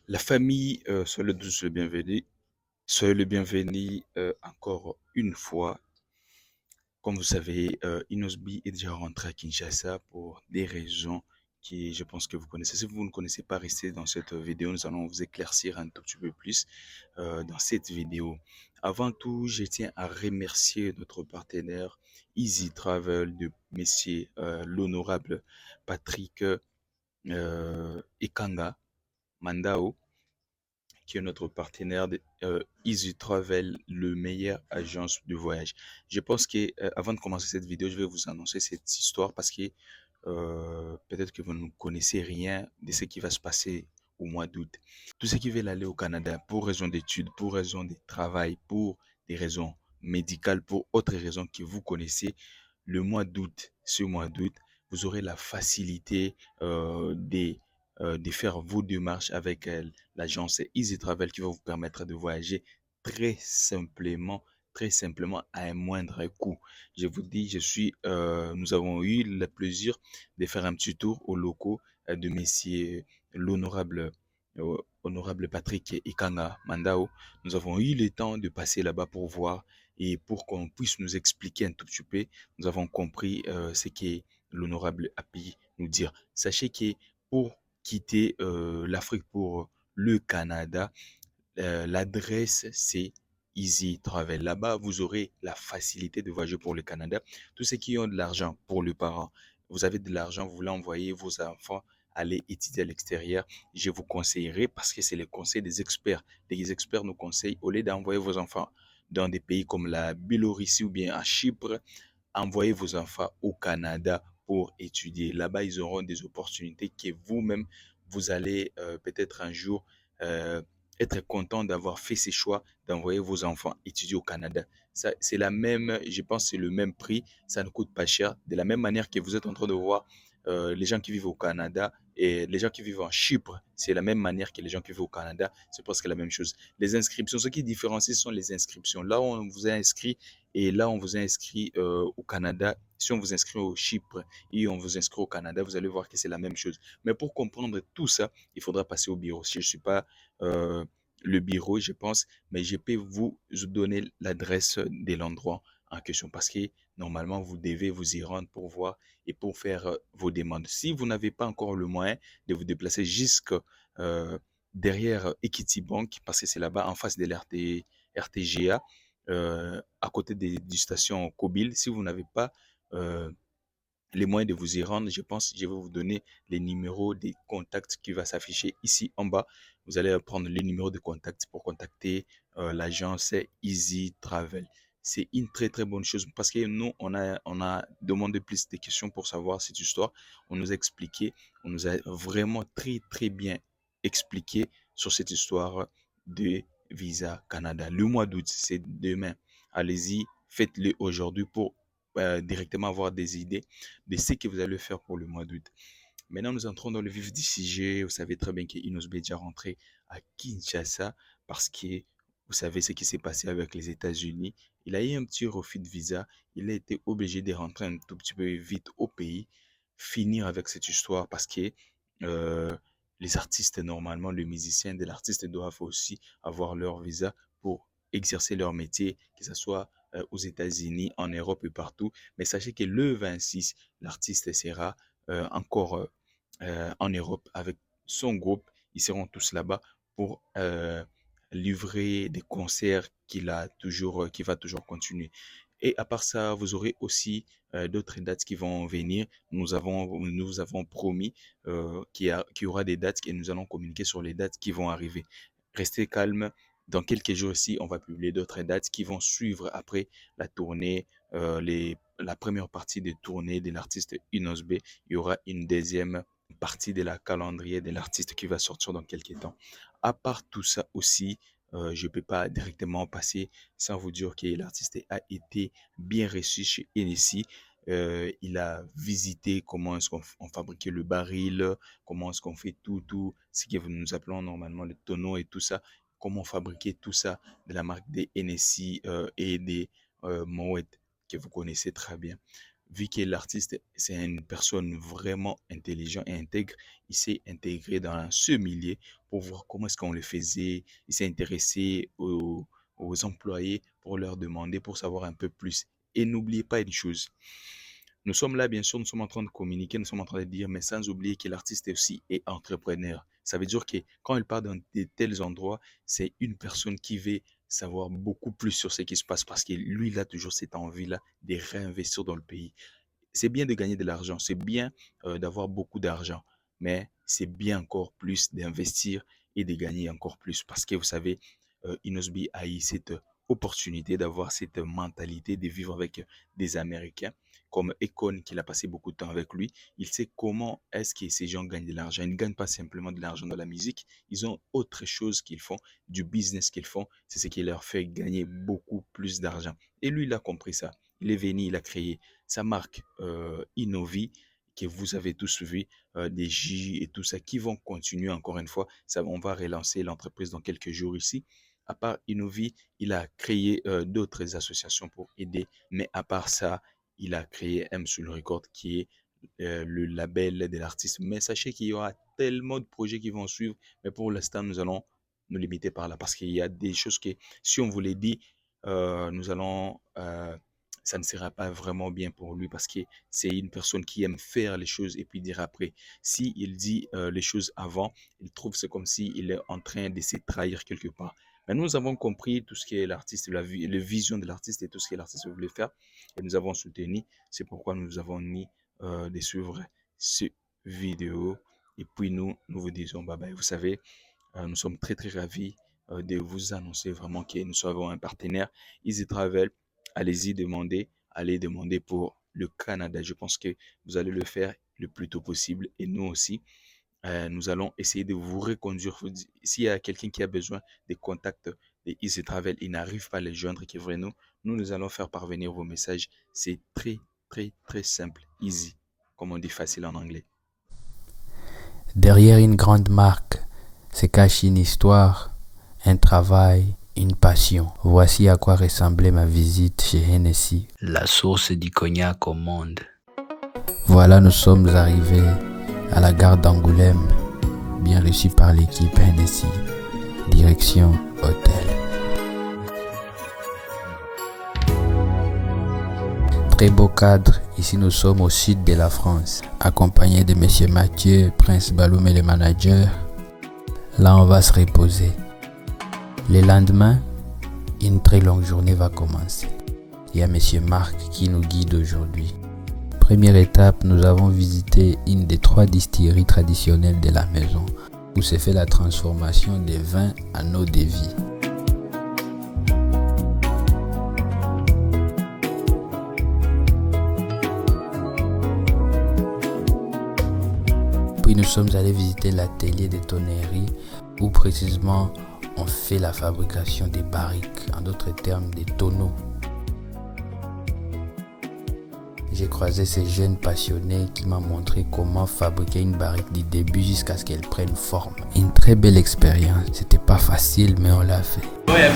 La famille, soyez le bienvenu encore une fois. Comme vous savez, Inosbi est déjà rentré à Kinshasa pour des raisons qui, je pense que vous connaissez. Si vous ne connaissez pas, restez dans cette vidéo. Nous allons vous éclaircir un tout petit peu plus dans cette vidéo. Avant tout, je tiens à remercier notre partenaire Easy Travel de Messier l'honorable Patrick Ekanga Mandao, qui est notre partenaire de Easy Travel, le meilleur agence de voyage. Je pense que avant de commencer cette vidéo, je vais vous annoncer cette histoire parce que peut-être que vous ne connaissez rien de ce qui va se passer au mois d'août. Tous ceux qui veulent aller au Canada pour raison d'études, pour raison de travail, pour des raisons médicales, pour autres raisons que vous connaissez, le mois d'août, ce mois d'août, vous aurez la facilité de faire vos démarches avec l'agence Easy Travel qui va vous permettre de voyager très simplement, très simplement à un moindre coût. Je vous dis, nous avons eu le plaisir de faire un petit tour aux locaux de messieurs l'honorable honorable Patrick Ikanga Mandao. Nous avons eu le temps de passer là-bas pour voir et pour qu'on puisse nous expliquer un tout petit peu. Nous avons compris ce que l'honorable a pu nous dire. Sachez que pour quitter l'Afrique pour le Canada, l'adresse c'est Easy Travel. Là-bas, vous aurez la facilité de voyager pour le Canada. Tous ceux qui ont de l'argent pour le parent, vous avez de l'argent, vous voulez envoyer vos enfants aller étudier à l'extérieur, je vous conseillerais, parce que c'est le conseil des experts. Les experts nous conseillent, au lieu d'envoyer vos enfants dans des pays comme la Biélorussie ou bien à Chypre, envoyez vos enfants au Canada pour étudier. Là-bas, ils auront des opportunités que vous-même, vous allez peut-être un jour être content d'avoir fait ces choix, d'envoyer vos enfants étudier au Canada. Ça, c'est la même, je pense, c'est le même prix, ça ne coûte pas cher. De la même manière que vous êtes en train de voir les gens qui vivent au Canada et les gens qui vivent en Chypre, c'est la même manière que les gens qui vivent au Canada, c'est presque la même chose. Les inscriptions, ce qui différencie, ce sont les inscriptions. Là où on vous a inscrit et là, on vous a inscrit au Canada. Si on vous inscrit au Chypre et on vous inscrit au Canada, vous allez voir que c'est la même chose. Mais pour comprendre tout ça, il faudra passer au bureau. Si je ne suis pas euh, le bureau, je pense, mais je peux vous donner l'adresse de l'endroit en question parce que normalement, vous devez vous y rendre pour voir et pour faire vos demandes. Si vous n'avez pas encore le moyen de vous déplacer jusque derrière Equity Bank, parce que c'est là-bas en face de l'RTGA, à côté du station Kobil. Si vous n'avez pas euh, les moyens de vous y rendre, je pense que je vais vous donner les numéros des contacts qui va s'afficher ici en bas. Vous allez prendre les numéros de contact pour contacter l'agence Easy Travel. C'est une très très bonne chose parce que nous, on a demandé plus de questions pour savoir cette histoire. On nous a expliqué, on nous a vraiment très très bien expliqué sur cette histoire de Visa Canada. Le mois d'août, c'est demain. Allez-y, faites-le aujourd'hui pour directement avoir des idées de ce que vous allez faire pour le mois d'août. Maintenant, nous entrons dans le vif du sujet. Vous savez très bien qu'Inosbe est déjà rentré à Kinshasa parce que vous savez ce qui s'est passé avec les États-Unis. Il a eu un petit refus de visa. Il a été obligé de rentrer un tout petit peu vite au pays, finir avec cette histoire parce que euh, les artistes, normalement, les musiciens de l'artiste doivent aussi avoir leur visa pour exercer leur métier, que ce soit aux États-Unis, en Europe et partout. Mais sachez que le 26, l'artiste sera encore en Europe avec son groupe. Ils seront tous là-bas pour livrer des concerts qui va toujours continuer. Et à part ça, vous aurez aussi d'autres dates qui vont venir. Nous avons promis qu'il y aura des dates et nous allons communiquer sur les dates qui vont arriver. Restez calme. Dans quelques jours aussi, on va publier d'autres dates qui vont suivre après la tournée, la première partie de tournée de l'artiste Inosbe. Il y aura une deuxième partie de la calendrier de l'artiste qui va sortir dans quelques temps. À part tout ça aussi, je ne peux pas directement passer sans vous dire que l'artiste a été bien reçu chez NSI. Il a visité comment est-ce qu'on fabriquait le baril, comment est-ce qu'on fait tout ce que nous appelons normalement le tonneau et tout ça, comment fabriquer tout ça de la marque des NSI et des Moet que vous connaissez très bien. vu que l'artiste, c'est une personne vraiment intelligente et intègre, il s'est intégré dans ce milieu pour voir comment est-ce qu'on le faisait. Il s'est intéressé aux employés pour leur demander, pour savoir un peu plus. Et n'oubliez pas une chose, nous sommes là, bien sûr, nous sommes en train de communiquer, nous sommes en train de dire, mais sans oublier que l'artiste est aussi est entrepreneur. Ça veut dire que quand il part dans de tels endroits, c'est une personne qui veut savoir beaucoup plus sur ce qui se passe parce que lui, il a toujours cette envie-là de réinvestir dans le pays. C'est bien de gagner de l'argent, c'est bien d'avoir beaucoup d'argent, mais c'est bien encore plus d'investir et de gagner encore plus parce que vous savez, Inosbi a eu cette opportunité d'avoir cette mentalité de vivre avec des Américains comme Econ, qu'il a passé beaucoup de temps avec lui. Il sait comment est-ce que ces gens gagnent de l'argent. Ils ne gagnent pas simplement de l'argent dans la musique, ils ont autre chose qu'ils font, du business qu'ils font, c'est ce qui leur fait gagner beaucoup plus d'argent. Et lui, il a compris ça. Il est venu, il a créé sa marque Innovi, que vous avez tous suivi, des J et tout ça, qui vont continuer encore une fois. Ça, on va relancer l'entreprise dans quelques jours ici. À part Innovi, il a créé d'autres associations pour aider, mais à part ça, il a créé M Soul Record, qui est le label de l'artiste. Mais sachez qu'il y aura tellement de projets qui vont suivre, mais pour l'instant, nous allons nous limiter par là, parce qu'il y a des choses que, si on vous les dit, nous allons ça ne sera pas vraiment bien pour lui parce que c'est une personne qui aime faire les choses et puis dire après. Si il dit les choses avant, il trouve c'est comme s'il est en train de se trahir quelque part. Mais nous avons compris tout ce qui est l'artiste, la vision de l'artiste et tout ce que l'artiste voulait faire et nous avons soutenu. C'est pourquoi nous avons mis de suivre ce vidéo et puis nous vous disons bye bye. Vous savez, nous sommes très très ravis de vous annoncer vraiment que nous avons un partenaire, Easy Travel. Allez-y demander, allez demander pour le Canada. Je pense que vous allez le faire le plus tôt possible et nous aussi. Nous allons essayer de vous reconduire. S'il y a quelqu'un qui a besoin des contacts de Easy Travel, il n'arrive pas à les joindre, qui est vrai, nous allons faire parvenir vos messages. C'est très, très, très simple. Easy, comme on dit facile en anglais. Derrière une grande marque se cache une histoire, un travail, une passion. Voici à quoi ressemblait ma visite chez Hennessy, la source du cognac au monde. Voilà, nous sommes arrivés à la gare d'Angoulême, bien reçus par l'équipe Hennessy, direction hôtel. Très beau cadre, ici nous sommes au sud de la France, accompagnés de M. Mathieu, Prince Baloum et le manager. Là on va se reposer. Le lendemain, une très longue journée va commencer. Il y a M. Marc qui nous guide aujourd'hui. Première étape, nous avons visité une des 3 distilleries traditionnelles de la maison, où se fait la transformation des vins en eau de vie. Puis nous sommes allés visiter l'atelier de tonnerie, où précisément on fait la fabrication des barriques, en d'autres termes des tonneaux. J'ai croisé ces jeunes passionnés qui m'ont montré comment fabriquer une barrique du début jusqu'à ce qu'elle prenne forme. Une très belle expérience. C'était pas facile, mais on l'a fait. Ouais,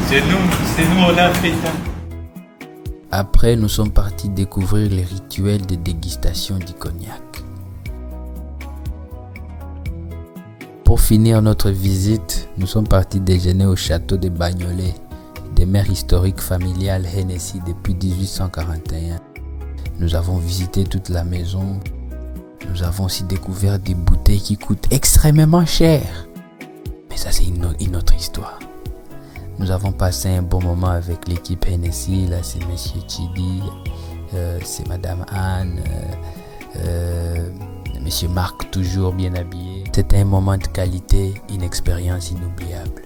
c'est nous, on l'a fait. Après, nous sommes partis découvrir les rituels de dégustation du cognac. Pour finir notre visite, nous sommes partis déjeuner au château de Bagnolet, demeure historique familiale Hennessy depuis 1841. Nous avons visité toute la maison. Nous avons aussi découvert des bouteilles qui coûtent extrêmement cher. Mais ça, c'est une autre histoire. Nous avons passé un bon moment avec l'équipe Hennessy. Là, c'est Monsieur Chidi, c'est Madame Anne, Monsieur Marc, toujours bien habillé. C'était un moment de qualité, une expérience inoubliable.